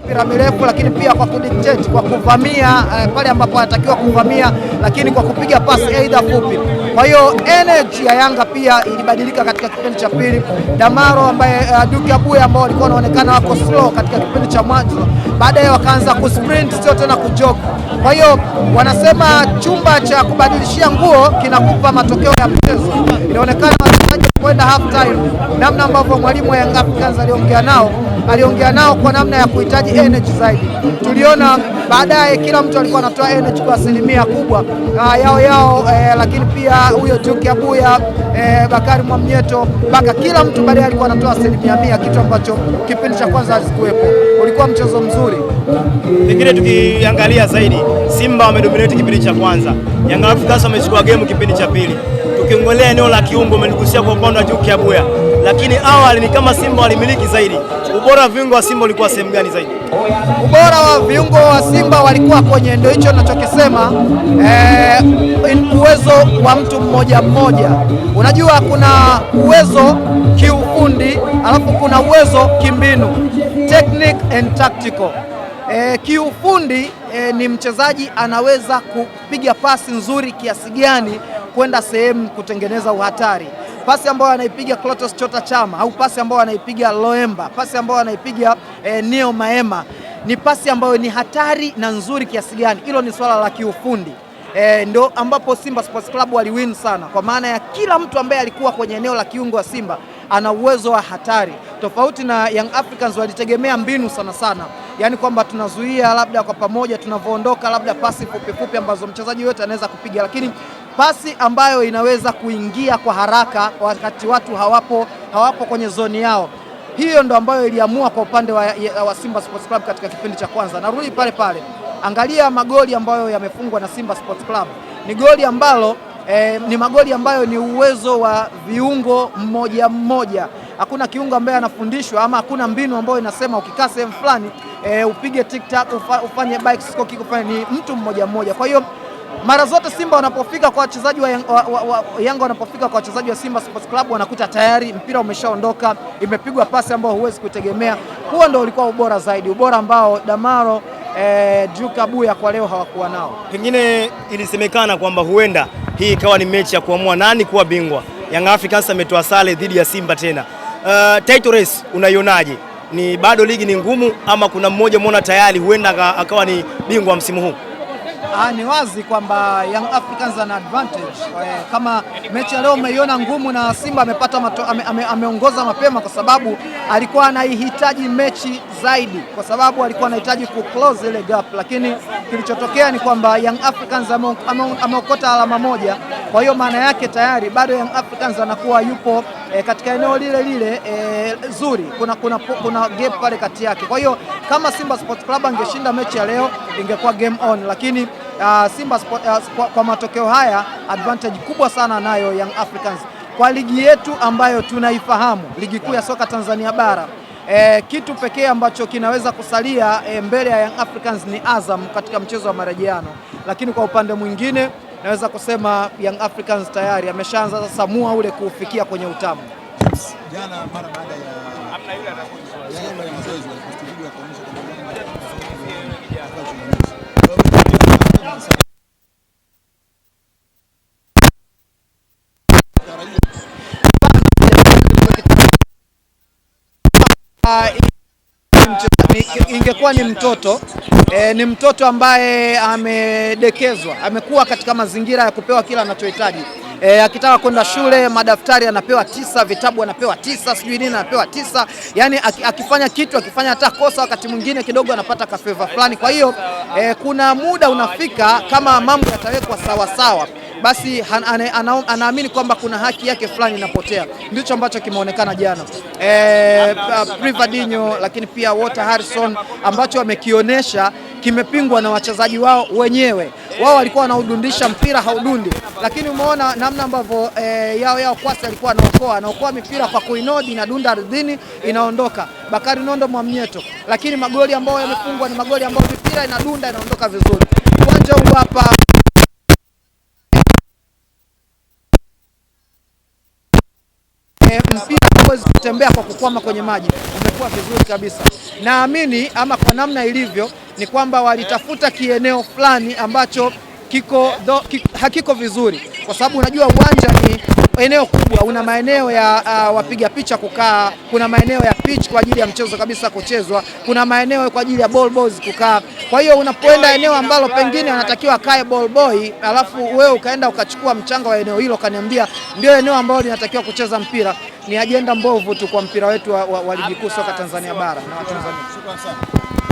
mipira mirefu, lakini pia kwa kudictate, kwa kuvamia pale ambapo anatakiwa kuvamia, lakini kwa kupiga pasi aidha fupi. Kwa hiyo energy ya Yanga pia ilibadilika katika kipindi cha pili. Damaro ambaye Duke Abuya ambao walikuwa wanaonekana wako slow katika kipindi cha mwanzo, baadaye wakaanza kusprint, sio tena kujog. Kwa hiyo wanasema chumba cha kubadilishia nguo kinakupa matokeo ya mchezo. Inaonekana wachezaji kwenda half time, namna ambavyo mwalimu wa Young Africans aliongea nao kwa namna ya kuhitaji energy zaidi. Tuliona baadaye kila mtu alikuwa anatoa energy kwa asilimia kubwa yao, lakini pia huyo Duke Abuya, Bakari Mwamnyeto, mpaka kila mtu baadaye alikuwa anatoa 100%, kitu ambacho kipindi cha kwanza hazikuwepo. Ulikuwa mchezo mzuri. Pengine tukiangalia zaidi, Simba wamedominate kipindi cha kwanza, Young Africans wamechukua game kipindi cha pili. Tukiongelea eneo la kiungo, umenigusia kwa upande wa Duke Abuya, lakini awali ni kama Simba walimiliki zaidi. Ubora wa viungo wa Simba ulikuwa sehemu gani zaidi? Ubora wa viungo wa Simba walikuwa kwenye, ndio hicho ninachokisema, uwezo wa mtu mmoja mmoja. Unajua kuna uwezo kiufundi, alafu kuna uwezo kimbinu, technique and tactical. Kiufundi ni mchezaji anaweza kupiga pasi nzuri kiasi gani kwenda sehemu kutengeneza uhatari. Pasi ambayo anaipiga Clatous Chota Chama au pasi ambayo anaipiga Loemba, pasi ambayo anaipiga Neo Maema, ni pasi ambayo ni hatari na nzuri kiasi gani. Hilo ni swala la kiufundi. Ndio ambapo Simba Sports Club waliwin sana, kwa maana ya kila mtu ambaye alikuwa kwenye eneo la kiungo wa Simba ana uwezo wa hatari, tofauti na Young Africans walitegemea mbinu sana, yaani kwamba tunazuia labda kwa pamoja tunavyoondoka, labda pasi fupi ambazo mchezaji yote anaweza kupiga, lakini pasi ambayo inaweza kuingia kwa haraka wakati watu hawapo kwenye zoni yao, hiyo ndo ambayo iliamua kwa upande wa Simba Sports Club katika kipindi cha kwanza. Narudi pale, angalia magoli ambayo yamefungwa na Simba Sports Club, ni goli ambalo ni magoli ambayo ni uwezo wa viungo mmoja. Hakuna kiungo ambaye anafundishwa, ama hakuna mbinu ambayo inasema ukikaa sehemu fulani upige tic-tac, ufanye back score kick, ni mtu mmoja. Kwa hiyo mara zote Simba wanapofika kwa wachezaji wa Yanga wanapofika kwa wachezaji wa Simba Sports Club wanakuta tayari mpira umeshaondoka, imepigwa pasi ambayo huwezi kutegemea. Huo ndio ulikuwa ubora zaidi, ubora ambao Damaro, Duke Abuya kwa leo hawakuwa nao. Pengine ilisemekana kwamba huenda hii ikawa ni mechi ya kuamua nani kuwa bingwa. Young Africans ametoa sare dhidi ya Simba tena. Title race unaionaje? Ni bado ligi ni ngumu, ama kuna mmoja muona tayari huenda akawa ni bingwa msimu huu? Ni wazi kwamba Young Africans ana advantage. Kama mechi ya leo umeiona ngumu na Simba ameongoza mapema, kwa sababu alikuwa anahitaji mechi zaidi, kwa sababu alikuwa anahitaji close ile gap, lakini kilichotokea ni kwamba Young Africans ameokota alama moja. Kwa hiyo maana yake tayari bado Young Africans anakuwa yupo katika eneo lile zuri, kuna gap pale kati yake. Kwa hiyo kama Simba Sports Club angeshinda mechi ya leo ingekuwa game on, lakini Simba kwa matokeo haya advantage kubwa sana nayo Young Africans kwa ligi yetu ambayo tunaifahamu, ligi kuu ya soka Tanzania bara. Kitu pekee ambacho kinaweza kusalia mbele ya Young Africans ni Azam katika mchezo wa marejeano, lakini kwa upande mwingine naweza kusema Young Africans tayari ameshaanza sasa mua ule kufikia kwenye utamu. Jana mara baada ya mazoezi walipostudio wakaonyesha ingekuwa ni mtoto ni mtoto ambaye amedekezwa, amekuwa katika mazingira ya kupewa kila anachohitaji. Akitaka kwenda shule madaftari anapewa 9, vitabu anapewa 9, sijui nini anapewa 9. Yani akifanya kitu, akifanya hata kosa wakati mwingine kidogo anapata kafeva fulani. Kwa hiyo kuna muda unafika kama mambo yatawekwa sawa, basi anaamini kwamba kuna haki yake fulani inapotea. Ndicho ambacho kimeonekana jana. Privadinho, lakini pia Walter Harrison, ambacho wamekionyesha kimepingwa na wachezaji wao wenyewe. Wao walikuwa wanaudundisha mpira haudundi, lakini umeona namna ambavyo yao Kwasi alikuwa anaokoa mipira kwa kuinodi na dunda ardhini inaondoka. Bakari Nondo Mwamnyeto, lakini magoli ambayo yamefungwa ni magoli ambayo mipira inadunda inaondoka vizuri. Uwanja huu hapa mpira hauwezi kutembea kwa kukwama kwenye maji, umekuwa vizuri kabisa. naamini ama kwa namna ilivyo ni kwamba walitafuta kieneo fulani ambacho hakiko vizuri, kwa sababu unajua uwanja ni eneo kubwa, una maeneo ya wapiga picha kukaa, kuna maeneo ya pitch kwa ajili ya mchezo kabisa kuchezwa, kuna maeneo kwa ajili ya ball boys kukaa. Kwa hiyo unapoenda eneo ambalo pengine anatakiwa kae ball boy, alafu wewe ukaenda ukachukua mchanga wa eneo hilo kaniambia ndio eneo ambalo linatakiwa kucheza mpira, ni ajenda mbovu tu kwa mpira wetu wa ligi kuu soka Tanzania bara na Watanzania.